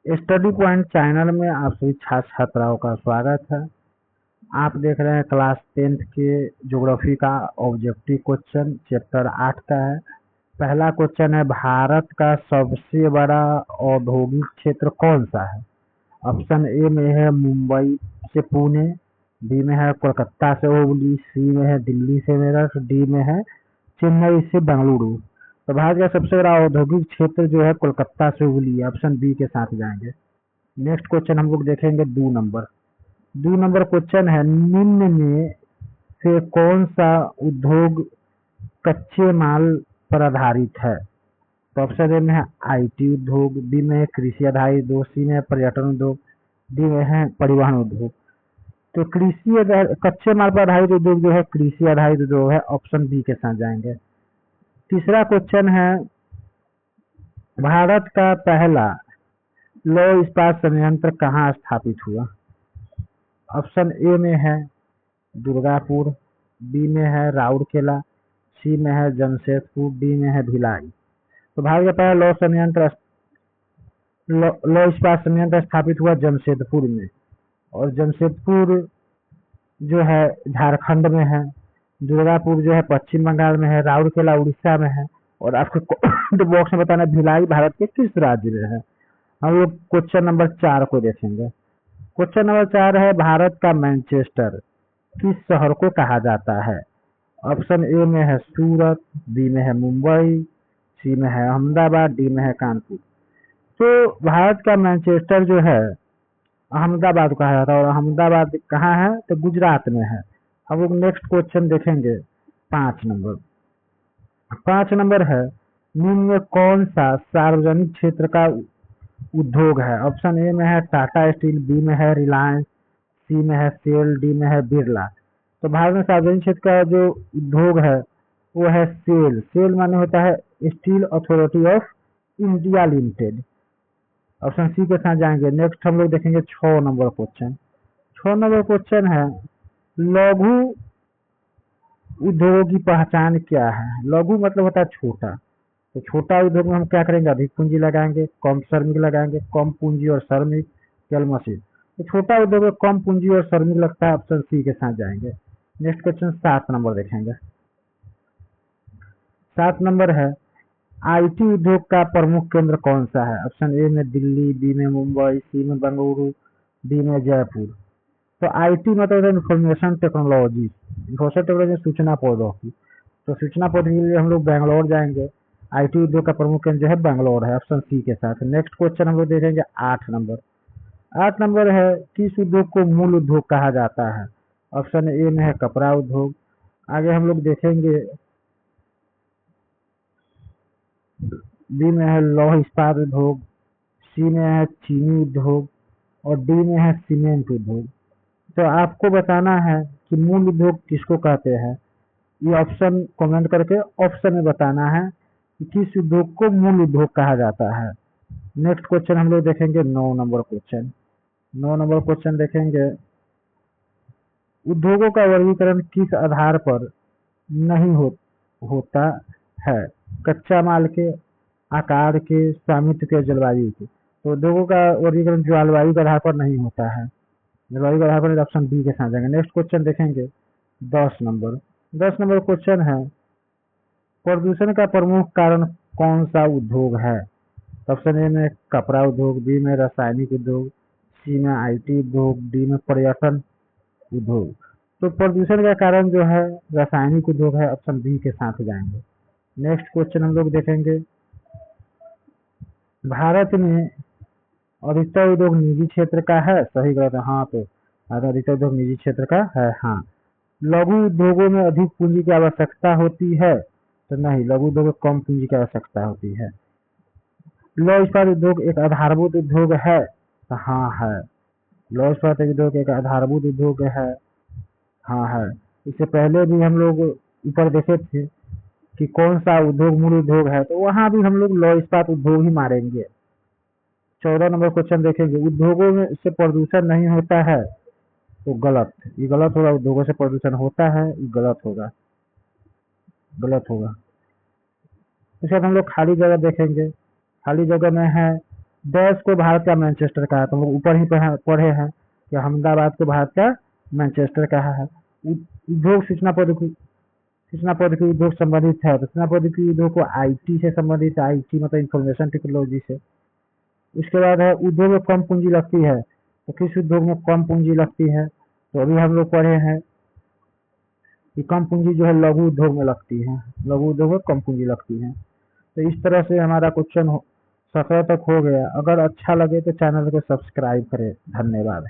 Study point channel में आप सभी छात्र छात्राओं का स्वागत है। आप देख रहे हैं क्लास 10th के ज्योग्राफी का ऑब्जेक्टिव क्वेश्चन चैप्टर 8 का है। पहला क्वेश्चन है, भारत का सबसे बड़ा औद्योगिक क्षेत्र कौन सा है? ऑप्शन ए में है मुंबई से पुणे, बी में है कोलकाता से हुबली, सी में है दिल्ली से मेरठ, डी में है चेन्नई से बेंगलुरु। तो भारत का सबसे बड़ा औद्योगिक क्षेत्र जो है कोलकाता से हुबली है, ऑप्शन बी के साथ जाएंगे। नेक्स्ट क्वेश्चन हम लोग देखेंगे 2 नंबर। 2 नंबर क्वेश्चन है, निम्न में से कौन सा उद्योग कच्चे माल पर आधारित है? तो ऑप्शन ए में है आईटी उद्योग, बी में है कृषि आधारित उद्योग, सी में है पर्यटन उद्योग, डी में है परिवहन उद्योग। तो कच्चे माल पर आधारित उद्योग जो है कृषि आधारित उद्योग है, ऑप्शन बी के साथ जाएंगे। तीसरा क्वेश्चन है, भारत का पहला लौह इस्पात संयंत्र कहाँ स्थापित हुआ? ऑप्शन ए में है दुर्गापुर, बी में है राउरकेला, सी में है जमशेदपुर, डी में है भिलाई। तो भारत का पहला लौह इस्पात संयंत्र स्थापित हुआ जमशेदपुर में, और जमशेदपुर जो है झारखंड में है, दुर्गापुर जो है पश्चिम बंगाल में है, राउरकेला उड़ीसा में है, और आपको कमेंट बॉक्स में बताना भिलाई भारत के किस राज्य में है। हम लोग क्वेश्चन नंबर 4 को देखेंगे। क्वेश्चन नंबर 4 है, भारत का मैनचेस्टर किस शहर को कहा जाता है? ऑप्शन ए में है सूरत, बी में है मुंबई, सी में है अहमदाबाद, डी में है कानपुर। तो भारत का मैनचेस्टर जो है अहमदाबाद को कहा जाता है, और अहमदाबाद कहाँ है? तो गुजरात में है। हम लोग नेक्स्ट क्वेश्चन देखेंगे 5 नंबर। 5 नंबर है, निम्न में कौन सा सार्वजनिक क्षेत्र का उद्योग है? ऑप्शन ए में है टाटा स्टील, बी में है रिलायंस, सी में है सेल, डी में है बिरला। तो भारत में सार्वजनिक क्षेत्र का जो उद्योग है वो है सेल। सेल माने होता है steel authority of India limited, option C के साथ जाएंगे। नेक्स्ट हम लोग देखेंगे 6 नंबर क्वेश्चन। 6 नंबर क्वेश्चन है, लघु उद्योगों की पहचान क्या है? लघु मतलब होता है छोटा। तो छोटा उद्योग में हम क्या करेंगे? अधिक पूंजी लगाएंगे, कम श्रमिक लगाएंगे, कम पूंजी और श्रमिक, केवल मशीन। तो छोटा उद्योग में कम पूंजी और श्रमिक लगता है, ऑप्शन सी के साथ जाएंगे। नेक्स्ट क्वेश्चन 7 नंबर देखेंगे। 7 नंबर है, आईटी उद्योग का प्रमुख केंद्र कौन सा है? ऑप्शन ए में दिल्ली, बी में मुंबई, सी में बेंगलुरु, डी में जयपुर। तो आईटी मतलब इंफॉर्मेशन टेक्नोलॉजी, इंफॉर्मेशन टेक्नोलॉजी सूचना प्रौद्योगिकी। तो सूचना प्रौद्योगिकी के लिए हम लोग बैंगलोर जाएंगे। आईटी उद्योग का प्रमुख केंद्र जो है बैंगलोर है, ऑप्शन सी के साथ। नेक्स्ट क्वेश्चन हम लोग देखेंगे 8 नंबर। 8 नंबर है, किस उद्योग को मूल उद्योग कहा जाता है? ऑप्शन ए में है कपड़ा उद्योग, आगे हम लोग देखेंगे बी में है लौह इस्पात उद्योग, सी में है चीनी उद्योग, और डी में है सीमेंट उद्योग। तो आपको बताना है कि मूल उद्योग किसको कहते हैं। ये ऑप्शन कमेंट करके ऑप्शन में बताना है कि किस उद्योग को मूल उद्योग कहा जाता है। नेक्स्ट क्वेश्चन हम लोग देखेंगे 9 नंबर क्वेश्चन। 9 नंबर क्वेश्चन देखेंगे, उद्योगों का वर्गीकरण किस आधार पर नहीं होता है? कच्चा माल के, आकार के, स्वामित्व के, जलवायु के। तो उद्योगों का वर्गीकरण जलवायु के आधार पर नहीं होता है, जलवायु के आधार पर ऑप्शन बी के साथ जाएंगे। नेक्स्ट क्वेश्चन देखेंगे 10 नंबर। 10 नंबर क्वेश्चन है, प्रदूषण का प्रमुख कारण कौन सा उद्योग है? ऑप्शन ए में कपड़ा उद्योग, बी में रासायनिक उद्योग, सी में आईटी उद्योग, डी में पर्यटन उद्योग। तो प्रदूषण का कारण जो है रासायनिक उद्योग है, ऑप्शन बी के साथ जाएंगे। नेक्स्ट क्वेश्चन हम लोग देखेंगे, भारत में अधिकतर उद्योग निजी क्षेत्र का है, सही गलत है? हाँ, तो अधिकतर उद्योग निजी क्षेत्र का है। हाँ। लघु उद्योगों में अधिक पूंजी की आवश्यकता होती है? तो नहीं, लघु उद्योग में कम पूंजी की आवश्यकता होती है। लौह इस्पात उद्योग एक आधारभूत उद्योग है? तो हाँ है, लौह इस्पात उद्योग एक आधारभूत उद्योग है। हाँ है। इससे पहले भी हम लोग ऊपर देखे थे कि कौन सा उद्योग मूल उद्योग है, तो वहां भी हम लोग लौह इस्पात उद्योग ही मारेंगे। 14 नंबर क्वेश्चन देखेंगे, उद्योगों में से प्रदूषण नहीं होता है? तो गलत, ये गलत होगा। उद्योगों से प्रदूषण होता है, ये गलत होगा, गलत होगा। इसके बाद हम लोग खाली जगह देखेंगे। खाली जगह में है, डैश को भारत का मैनचेस्टर कहा, तो हम लोग ऊपर ही पढ़े हैं कि अहमदाबाद को भारत का मैनचेस्टर कहा है। उद्योग सूचना प्रौद्योगिकी उद्योग संबंधित है, तो सूचना प्रौद्योगिकी उद्योग को आईटी से संबंधित है, आईटी मतलब इंफॉर्मेशन टेक्नोलॉजी से। उसके बाद है उद्योग में कम पूंजी लगती है, तो किस उद्योग में कम पूंजी लगती है, तो अभी हम लोग पढ़े हैं कि कम पूंजी जो है लघु उद्योग में लगती है, लघु उद्योग में कम पूंजी लगती है। तो इस तरह से हमारा क्वेश्चन 17 तक हो गया। अगर अच्छा लगे तो चैनल को सब्सक्राइब करें। धन्यवाद।